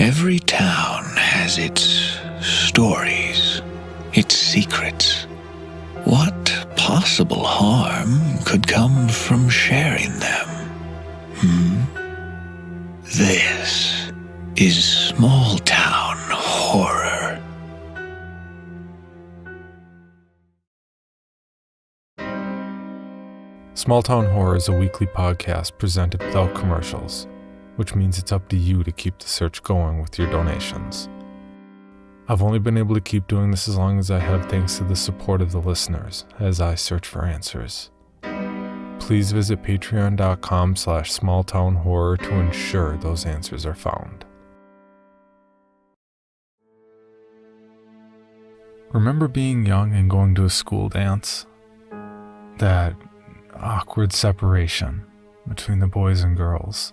Every town has its stories, its secrets. What possible harm could come from sharing them? This is small town horror. Small Town Horror is a weekly podcast presented without commercials, which means it's up to you to keep the search going with your donations. I've only been able to keep doing this as long as I have thanks to the support of the listeners as I search for answers. Please visit patreon.com/smalltownhorror to ensure those answers are found. Remember being young and going to a school dance? That awkward separation between the boys and girls.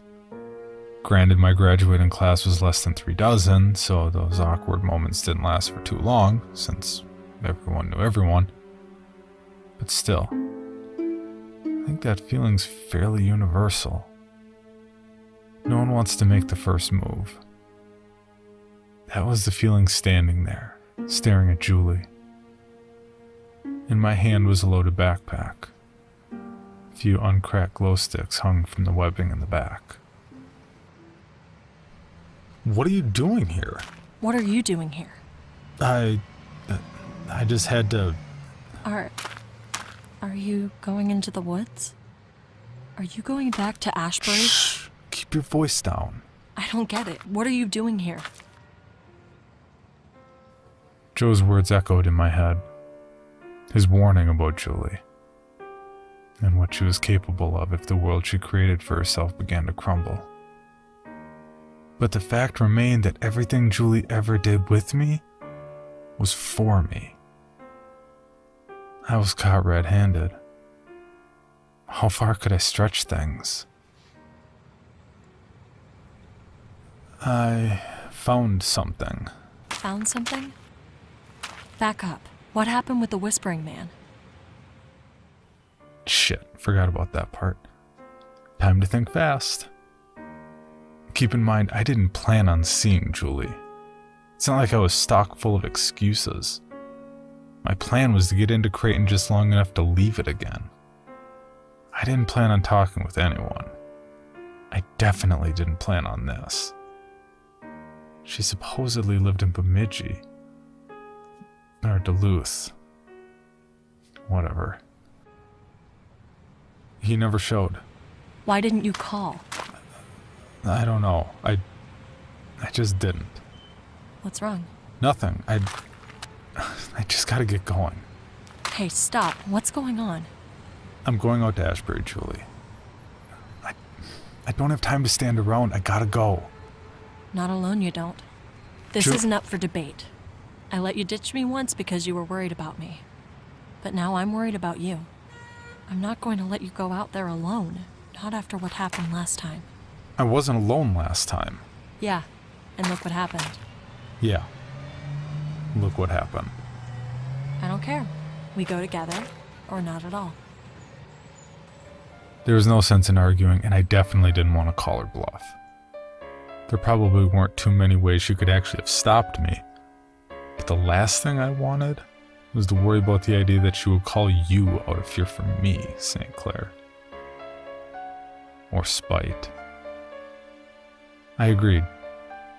Granted, my graduating class was less than 36, so those awkward moments didn't last for too long, since everyone knew everyone. But still, I think that feeling's fairly universal. No one wants to make the first move. That was the feeling standing there, staring at Julie. In my hand was a loaded backpack. A few uncracked glow sticks hung from the webbing in the back. What are you doing here? What are you doing here? I just had to... Are you going into the woods? Are you going back to Ashbury? Shh! Keep your voice down. I don't get it. What are you doing here? Joe's words echoed in my head. His warning about Julie. And what she was capable of if the world she created for herself began to crumble. But the fact remained that everything Julie ever did with me was for me. I was caught red-handed. How far could I stretch things? I found something. Found something? Back up. What happened with the Whispering Man? Shit, forgot about that part. Time to think fast. Keep in mind, I didn't plan on seeing Julie. It's not like I was stock full of excuses. My plan was to get into Creighton just long enough to leave it again. I didn't plan on talking with anyone. I definitely didn't plan on this. She supposedly lived in Bemidji. Or Duluth. Whatever. He never showed. Why didn't you call? I don't know. I just didn't. What's wrong? Nothing. I just gotta get going. Hey, stop. What's going on? I'm going out to Ashbury, Julie. I don't have time to stand around. I gotta go. Not alone, you don't. This isn't up for debate. I let you ditch me once because you were worried about me. But now I'm worried about you. I'm not going to let you go out there alone. Not after what happened last time. I wasn't alone last time. Yeah, and look what happened. Yeah. Look what happened. I don't care. We go together, or not at all. There was no sense in arguing, and I definitely didn't want to call her bluff. There probably weren't too many ways she could actually have stopped me. But the last thing I wanted was to worry about the idea that she would call you out of fear for me, St. Clair. Or spite. I agreed,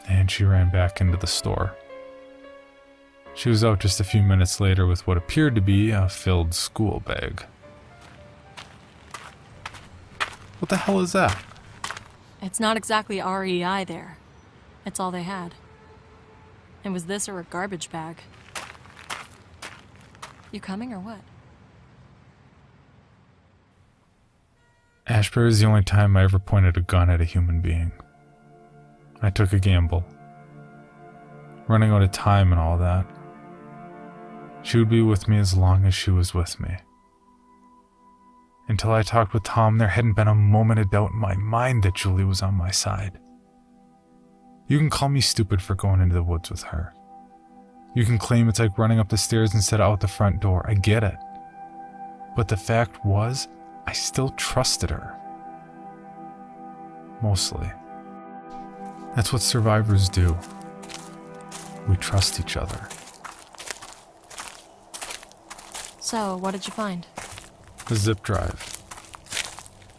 and she ran back into the store. She was out just a few minutes later with what appeared to be a filled school bag. What the hell is that? It's not exactly REI there. It's all they had. It was this or a garbage bag. You coming or what? Ashbury is the only time I ever pointed a gun at a human being. I took a gamble. Running out of time and all that. She would be with me as long as she was with me. Until I talked with Tom, there hadn't been a moment of doubt in my mind that Julie was on my side. You can call me stupid for going into the woods with her. You can claim it's like running up the stairs instead of out the front door. I get it. But the fact was, I still trusted her. Mostly. That's what survivors do. We trust each other. So, what did you find? A zip drive.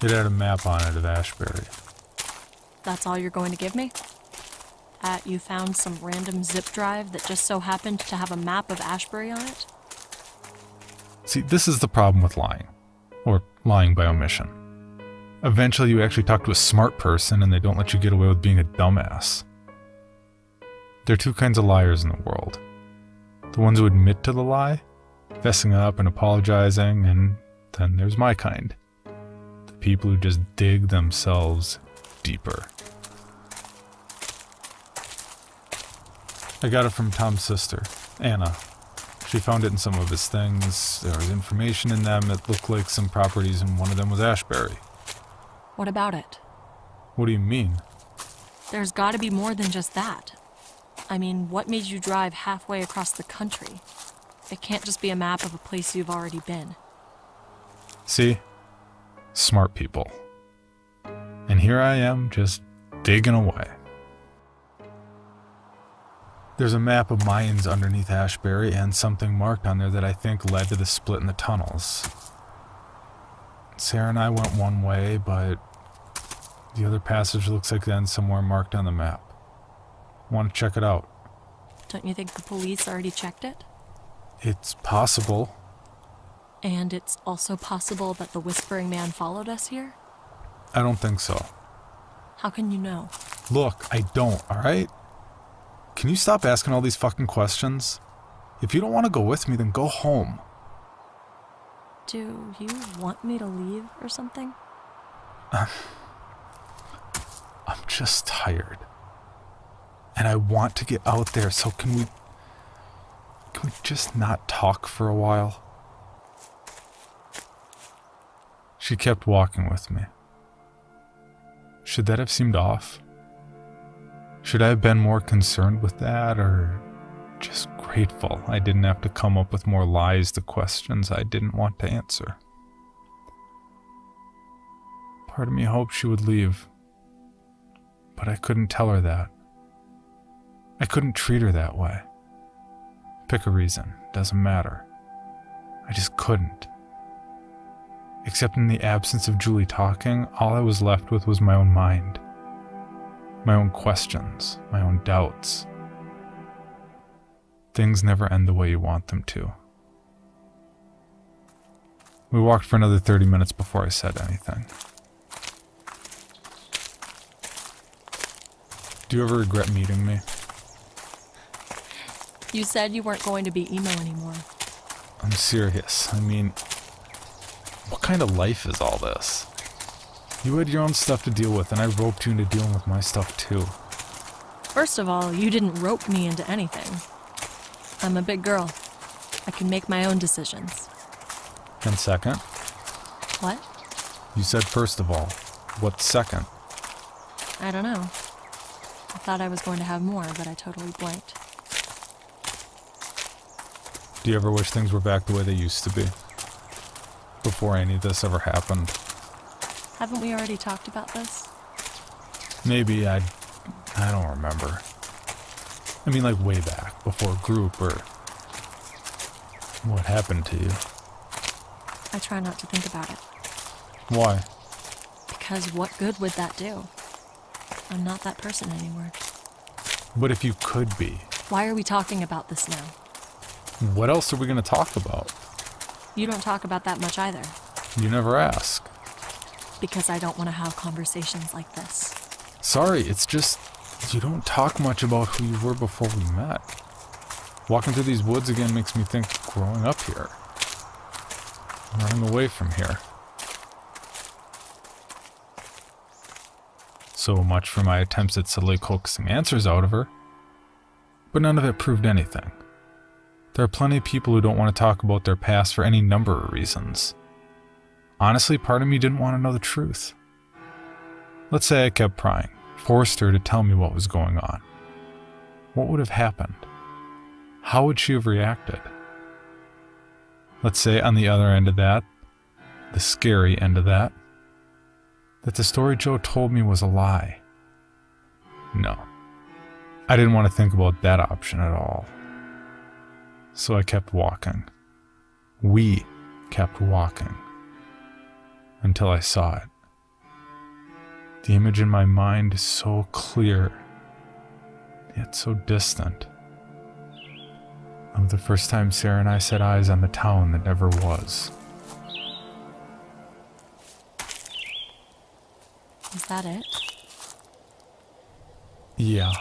It had a map on it of Ashbury. That's all you're going to give me? You found some random zip drive that just so happened to have a map of Ashbury on it? See, this is the problem with lying. Or lying by omission. Eventually you actually talk to a smart person and they don't let you get away with being a dumbass. There are two kinds of liars in the world. The ones who admit to the lie, fessing up and apologizing, and then there's my kind. The people who just dig themselves deeper. I got it from Tom's sister, Anna. She found it in some of his things. There was information in them that looked like some properties, and one of them was Ashbury. What about it? What do you mean? There's gotta be more than just that. I mean, what made you drive halfway across the country? It can't just be a map of a place you've already been. See? Smart people. And here I am, just digging away. There's a map of mines underneath Ashbury and something marked on there that I think led to the split in the tunnels. Sarah and I went one way, but the other passage looks like it ends somewhere marked on the map. Want to check it out? Don't you think the police already checked it? It's possible. And it's also possible that the Whispering Man followed us here? I don't think so. How can you know? Look, I don't, alright? Can you stop asking all these fucking questions? If you don't want to go with me, then go home. Do you want me to leave or something? I'm just tired. And I want to get out there, so can we just not talk for a while? She kept walking with me. Should that have seemed off? Should I have been more concerned with that, or just grateful I didn't have to come up with more lies to questions I didn't want to answer? Part of me hoped she would leave, but I couldn't tell her that. I couldn't treat her that way. Pick a reason, doesn't matter. I just couldn't. Except in the absence of Julie talking, all I was left with was my own mind. My own questions, my own doubts. Things never end the way you want them to. We walked for another 30 minutes before I said anything. Do you ever regret meeting me? You said you weren't going to be emo anymore. I'm serious. I mean, what kind of life is all this? You had your own stuff to deal with, and I roped you into dealing with my stuff too. First of all, you didn't rope me into anything. I'm a big girl. I can make my own decisions. And second? What? You said first of all. What's second? I don't know. I thought I was going to have more, but I totally blanked. Do you ever wish things were back the way they used to be? Before any of this ever happened? Haven't we already talked about this? Maybe, I don't remember. I mean, like way back, before group, or what happened to you? I try not to think about it. Why? Because what good would that do? I'm not that person anymore. But if you could be? Why are we talking about this now? What else are we going to talk about? You don't talk about that much either. You never ask. Because I don't want to have conversations like this. Sorry, it's just you don't talk much about who you were before we met. Walking through these woods again makes me think growing up here. Running away from here. So much for my attempts at subtly coaxing answers out of her. But none of it proved anything. There are plenty of people who don't want to talk about their past for any number of reasons. Honestly, part of me didn't want to know the truth. Let's say I kept prying, forced her to tell me what was going on. What would have happened? How would she have reacted? Let's say on the other end of that, the scary end of that the story Joe told me was a lie. No. I didn't want to think about that option at all. So I kept walking. We kept walking. Until I saw it. The image in my mind is so clear, yet so distant. Of the first time Sarah and I set eyes on the town that never was. Is that it? Yeah.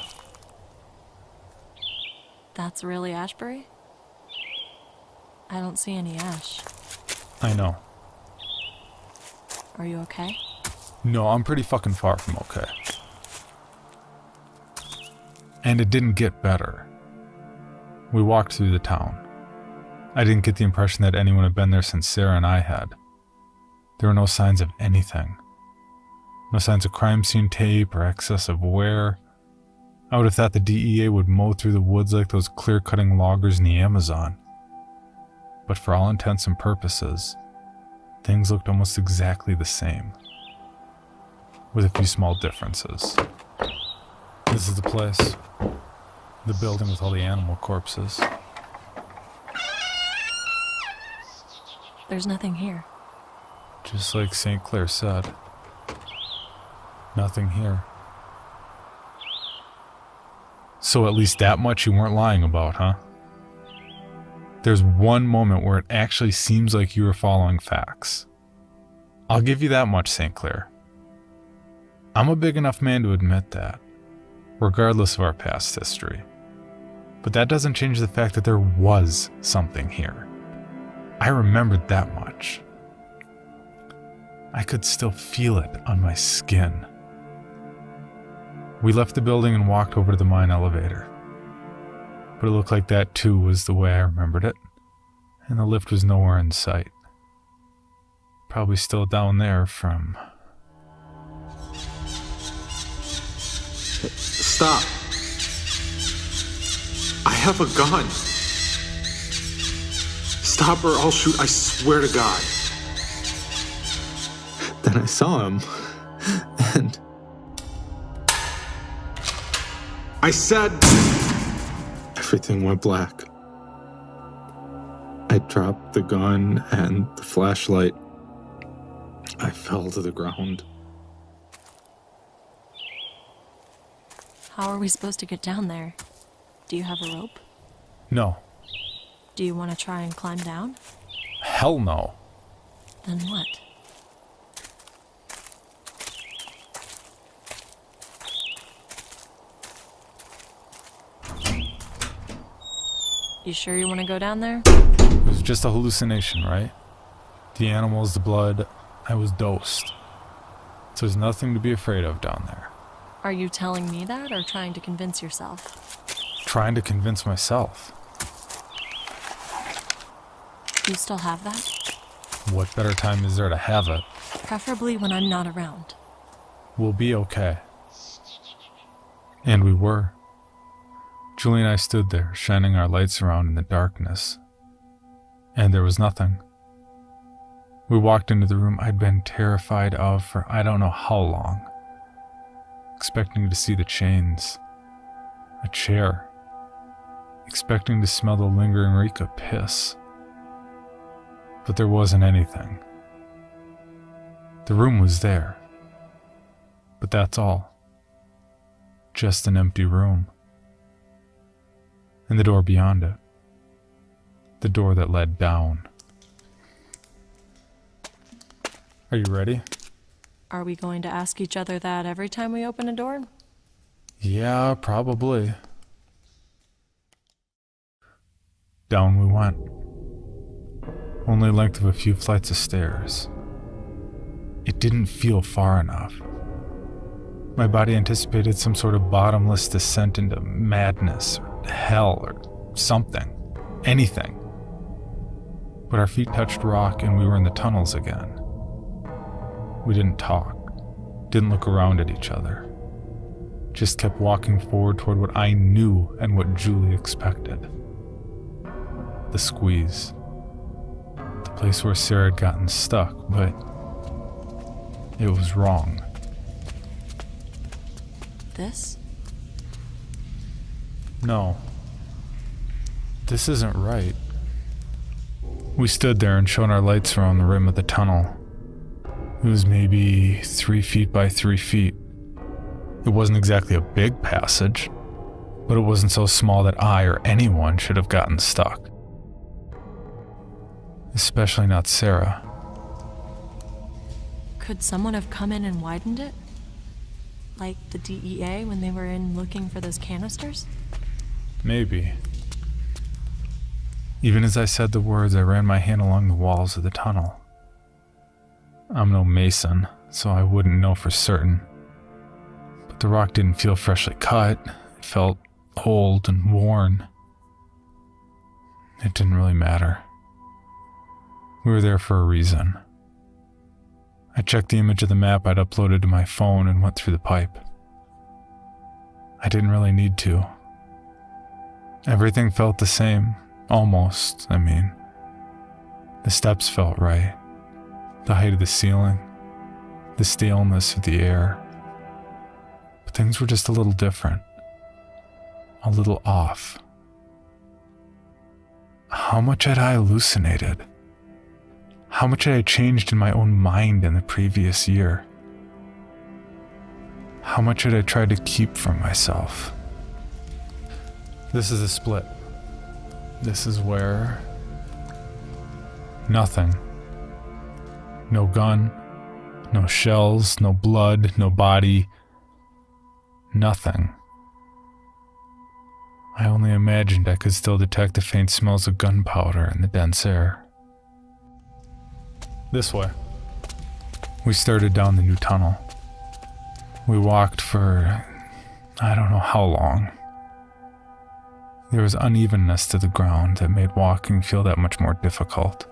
That's really Ashbury? I don't see any ash. I know. Are you okay? No, I'm pretty fucking far from okay. And it didn't get better. We walked through the town. I didn't get the impression that anyone had been there since Sarah and I had. There were no signs of anything. No signs of crime scene tape or excess of wear. I would have thought the DEA would mow through the woods like those clear-cutting loggers in the Amazon. But for all intents and purposes, things looked almost exactly the same. With a few small differences. This is the place. The building with all the animal corpses. There's nothing here. Just like St. Clair said. Nothing here. So at least that much you weren't lying about, huh? There's one moment where it actually seems like you were following facts. I'll give you that much, St. Clair. I'm a big enough man to admit that, regardless of our past history. But that doesn't change the fact that there was something here. I remembered that much. I could still feel it on my skin. We left the building and walked over to the mine elevator. But it looked like that too was the way I remembered it, and the lift was nowhere in sight. Probably still down there from... Stop. I have a gun. Stop or I'll shoot, I swear to God. Then I saw him, and I said everything went black. I dropped the gun and the flashlight. I fell to the ground. How are we supposed to get down there? Do you have a rope? No. Do you want to try and climb down? Hell no. Then what? You sure you want to go down there? It was just a hallucination, right? The animals, the blood, I was dosed. So there's nothing to be afraid of down there. Are you telling me that or trying to convince yourself? Trying to convince myself. You still have that? What better time is there to have it? Preferably when I'm not around. We'll be okay. And we were. Julie and I stood there, shining our lights around in the darkness. And there was nothing. We walked into the room I'd been terrified of for I don't know how long. Expecting to see the chains. A chair. Expecting to smell the lingering reek of piss. But there wasn't anything. The room was there. But that's all. Just an empty room. And the door beyond it. The door that led down. Are you ready? Are we going to ask each other that every time we open a door? Yeah, probably. Down we went. Only length of a few flights of stairs. It didn't feel far enough. My body anticipated some sort of bottomless descent into madness, or hell, or something. Anything. But our feet touched rock and we were in the tunnels again. We didn't talk, didn't look around at each other. Just kept walking forward toward what I knew and what Julie expected. The squeeze. The place where Sarah had gotten stuck, but it was wrong. This? No. This isn't right. We stood there and shone our lights around the rim of the tunnel. It was maybe 3 feet by 3 feet. It wasn't exactly a big passage, but it wasn't so small that I or anyone should have gotten stuck. Especially not Sarah. Could someone have come in and widened it? Like the DEA when they were in looking for those canisters? Maybe. Even as I said the words, I ran my hand along the walls of the tunnel. I'm no mason, so I wouldn't know for certain. But the rock didn't feel freshly cut. It felt old and worn. It didn't really matter. We were there for a reason. I checked the image of the map I'd uploaded to my phone and went through the pipe. I didn't really need to. Everything felt the same. Almost, I mean. The steps felt right. The height of the ceiling. The staleness of the air. But things were just a little different. A little off. How much had I hallucinated? How much had I changed in my own mind in the previous year? How much had I tried to keep from myself? This is a split. This is where... nothing. No gun, no shells, no blood, no body. Nothing. I only imagined I could still detect the faint smells of gunpowder in the dense air. This way. We started down the new tunnel. We walked for... I don't know how long. There was unevenness to the ground that made walking feel that much more difficult.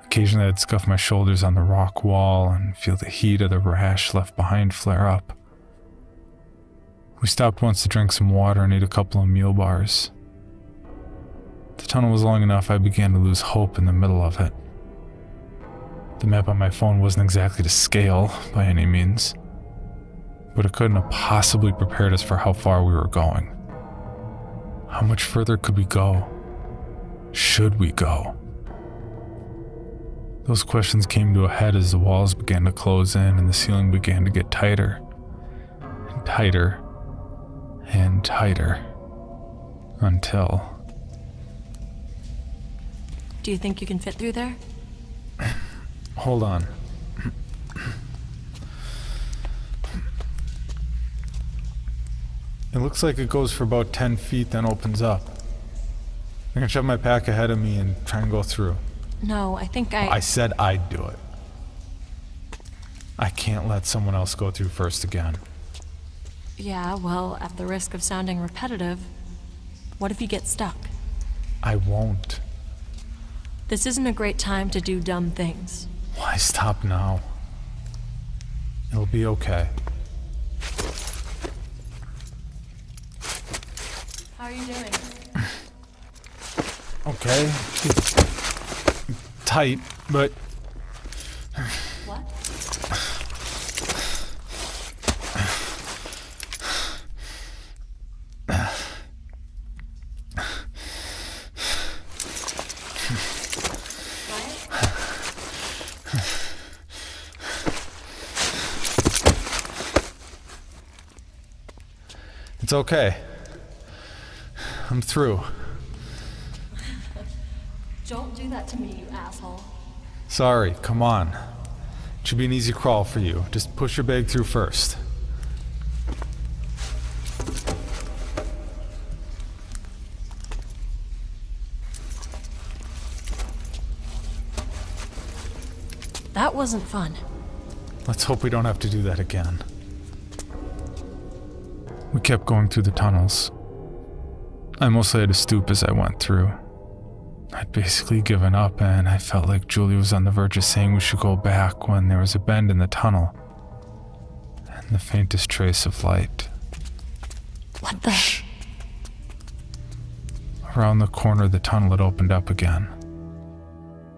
Occasionally I'd scuff my shoulders on the rock wall and feel the heat of the rash left behind flare up. We stopped once to drink some water and ate a couple of meal bars. The tunnel was long enough I began to lose hope in the middle of it. The map on my phone wasn't exactly to scale by any means, but it couldn't have possibly prepared us for how far we were going. How much further could we go? Should we go? Those questions came to a head as the walls began to close in and the ceiling began to get tighter and tighter and tighter until... Do you think you can fit through there? Hold on. It looks like it goes for about 10 feet, then opens up. I can shove my pack ahead of me and try and go through. No, I think I said I'd do it. I can't let someone else go through first again. Yeah, well, at the risk of sounding repetitive, what if you get stuck? I won't. This isn't a great time to do dumb things. Why stop now? It'll be okay. How are you doing? Okay. Tight, but... What? It's okay. I'm through. Don't do that to me, you asshole. Sorry, come on. It should be an easy crawl for you. Just push your bag through first. That wasn't fun. Let's hope we don't have to do that again. We kept going through the tunnels. I mostly had to stoop as I went through. I'd basically given up, and I felt like Julie was on the verge of saying we should go back when there was a bend in the tunnel, and the faintest trace of light. What the? Shh. Around the corner of the tunnel it opened up again.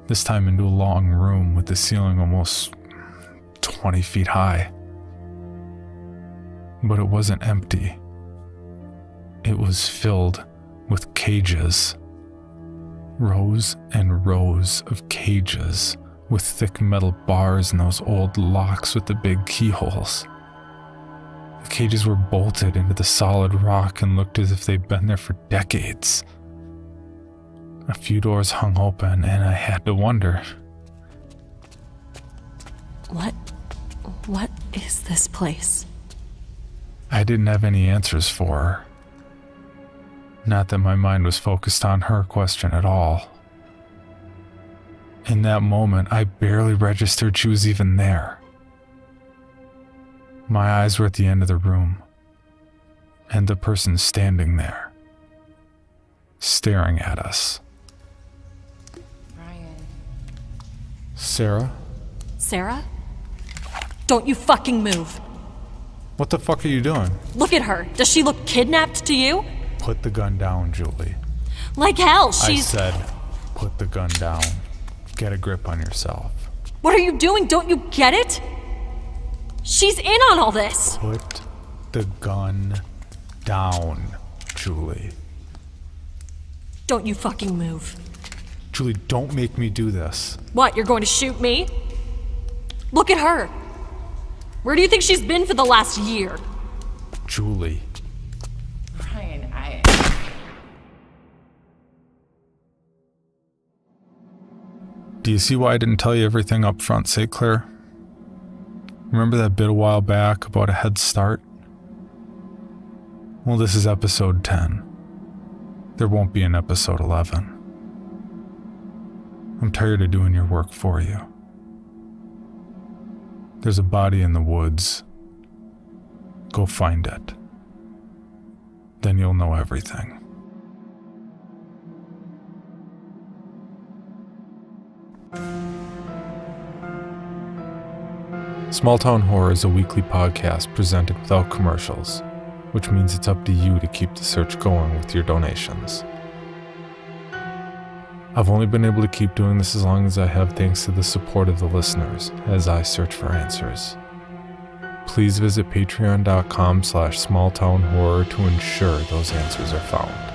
This time into a long room with the ceiling almost 20 feet high. But it wasn't empty. It was filled with cages. Rows and rows of cages with thick metal bars and those old locks with the big keyholes. The cages were bolted into the solid rock and looked as if they'd been there for decades. A few doors hung open, and I had to wonder. What is this place? I didn't have any answers for her. Not that my mind was focused on her question at all. In that moment, I barely registered she was even there. My eyes were at the end of the room, and the person standing there, staring at us. Brian. Sarah? Sarah? Don't you fucking move. What the fuck are you doing? Look at her. Does she look kidnapped to you? Put the gun down, Julie. Like hell, she's... I said, put the gun down. Get a grip on yourself. What are you doing? Don't you get it? She's in on all this. Put the gun down, Julie. Don't you fucking move. Julie, don't make me do this. What, you're going to shoot me? Look at her. Where do you think she's been for the last year? Julie. Brian, Do you see why I didn't tell you everything up front, St. Clair? Remember that bit a while back about a head start? Well, this is episode 10. There won't be an episode 11. I'm tired of doing your work for you. There's a body in the woods. Go find it. Then you'll know everything. Small Town Horror is a weekly podcast presented without commercials, which means it's up to you to keep the search going with your donations. I've only been able to keep doing this as long as I have thanks to the support of the listeners as I search for answers. Please visit patreon.com/smalltownhorror to ensure those answers are found.